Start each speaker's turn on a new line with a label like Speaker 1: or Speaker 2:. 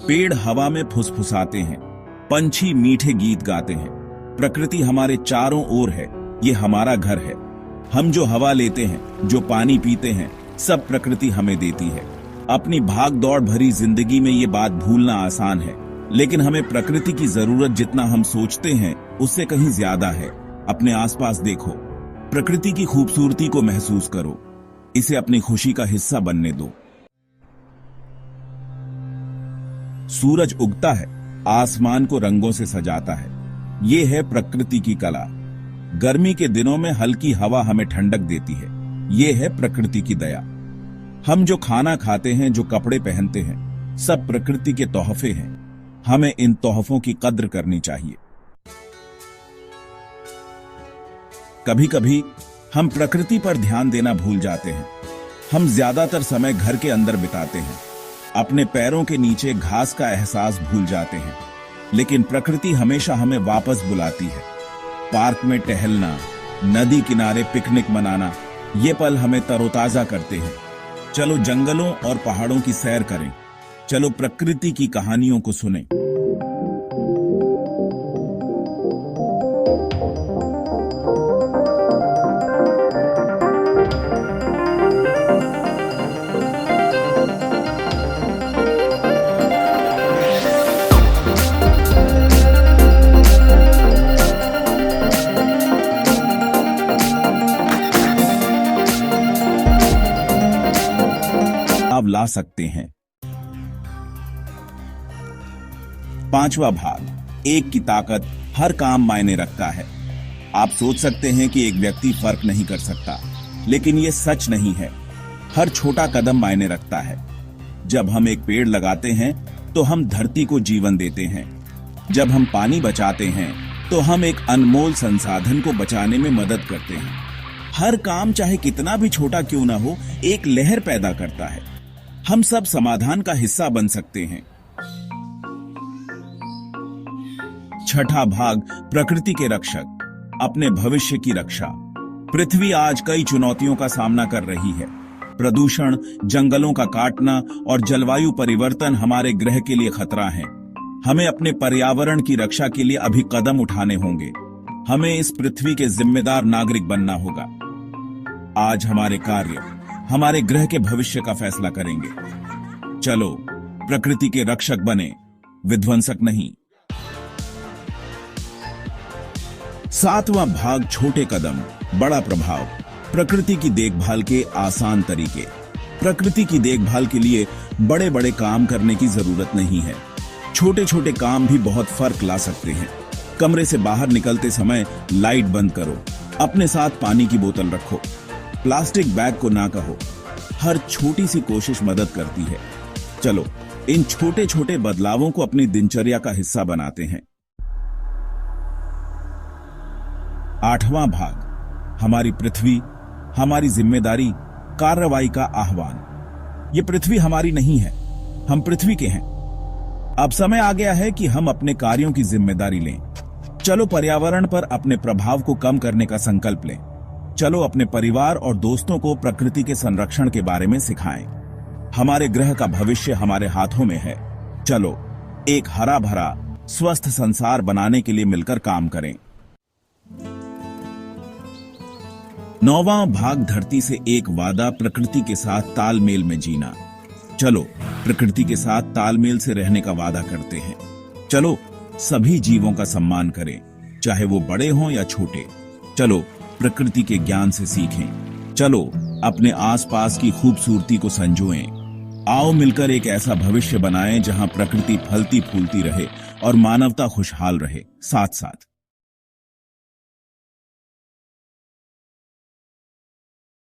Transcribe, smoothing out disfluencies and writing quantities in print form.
Speaker 1: पेड़ हवा में फुसफुसाते हैं, पंछी मीठे गीत गाते हैं। प्रकृति हमारे चारों ओर है, ये हमारा घर है। हम जो हवा लेते हैं, जो पानी पीते हैं, सब प्रकृति हमें देती है। अपनी भाग दौड़ भरी जिंदगी में ये बात भूलना आसान है, लेकिन हमें प्रकृति की जरूरत जितना हम सोचते हैं उससे कहीं ज्यादा है। अपने आसपास देखो, प्रकृति की खूबसूरती को महसूस करो, इसे अपनी खुशी का हिस्सा बनने दो। सूरज उगता है, आसमान को रंगों से सजाता है। ये है प्रकृति की कला। गर्मी के दिनों में हल्की हवा हमें ठंडक देती है। ये है प्रकृति की दया। हम जो खाना खाते हैं, जो कपड़े पहनते हैं, सब प्रकृति के तोहफे हैं। हमें इन तोहफों की कद्र करनी चाहिए। कभी कभी हम प्रकृति पर ध्यान देना भूल जाते हैं। हम ज्यादातर समय घर के अंदर बिताते हैं, अपने पैरों के नीचे घास का एहसास भूल जाते हैं। लेकिन प्रकृति हमेशा हमें वापस बुलाती है। पार्क में टहलना, नदी किनारे पिकनिक मनाना, ये पल हमें तरोताजा करते हैं। चलो जंगलों और पहाड़ों की सैर करें, चलो प्रकृति की कहानियों को सुनें। ला सकते हैं। पांचवा भाग, एक की ताकत हर काम मायने रखता है। आप सोच सकते हैं कि एक व्यक्ति फर्क नहीं कर सकता, लेकिन यह सच नहीं है। हर छोटा कदम मायने रखता है। जब हम एक पेड़ लगाते हैं तो हम धरती को जीवन देते हैं। जब हम पानी बचाते हैं तो हम एक अनमोल संसाधन को बचाने में मदद करते हैं। हर काम चाहे कितना भी छोटा क्यों ना हो, एक लहर पैदा करता है। हम सब समाधान का हिस्सा बन सकते हैं। छठा भाग, प्रकृति के रक्षक, अपने भविष्य की रक्षा। पृथ्वी आज कई चुनौतियों का सामना कर रही है। प्रदूषण, जंगलों का काटना और जलवायु परिवर्तन हमारे ग्रह के लिए खतरा है। हमें अपने पर्यावरण की रक्षा के लिए अभी कदम उठाने होंगे। हमें इस पृथ्वी के जिम्मेदार नागरिक बनना होगा। आज हमारे कार्य हमारे ग्रह के भविष्य का फैसला करेंगे। चलो प्रकृति के रक्षक बने, विध्वंसक नहीं। सातवां भाग, छोटे कदम बड़ा प्रभाव, प्रकृति की देखभाल के आसान तरीके। प्रकृति की देखभाल के लिए बड़े बड़े काम करने की जरूरत नहीं है। छोटे छोटे काम भी बहुत फर्क ला सकते हैं। कमरे से बाहर निकलते समय लाइट बंद करो, अपने साथ पानी की बोतल रखो, प्लास्टिक बैग को ना कहो। हर छोटी सी कोशिश मदद करती है। चलो इन छोटे छोटे बदलावों को अपनी दिनचर्या का हिस्सा बनाते हैं। आठवां भाग, हमारी पृथ्वी, हमारी जिम्मेदारी, कार्रवाई का आह्वान। ये पृथ्वी हमारी नहीं है, हम पृथ्वी के हैं। अब समय आ गया है कि हम अपने कार्यों की जिम्मेदारी लें। चलो पर्यावरण पर अपने प्रभाव को कम करने का संकल्प लें। चलो अपने परिवार और दोस्तों को प्रकृति के संरक्षण के बारे में सिखाएं। हमारे ग्रह का भविष्य हमारे हाथों में है। चलो एक हरा भरा स्वस्थ संसार बनाने के लिए मिलकर काम करें। नौवां भाग, धरती से एक वादा, प्रकृति के साथ तालमेल में जीना। चलो प्रकृति के साथ तालमेल से रहने का वादा करते हैं। चलो सभी जीवों का सम्मान करें, चाहे वो बड़े हों या छोटे। चलो प्रकृति के ज्ञान से सीखें। चलो अपने आसपास की खूबसूरती को संजोएं। आओ मिलकर एक ऐसा भविष्य बनाएं जहां प्रकृति फलती फूलती रहे और मानवता खुशहाल रहे साथ साथ।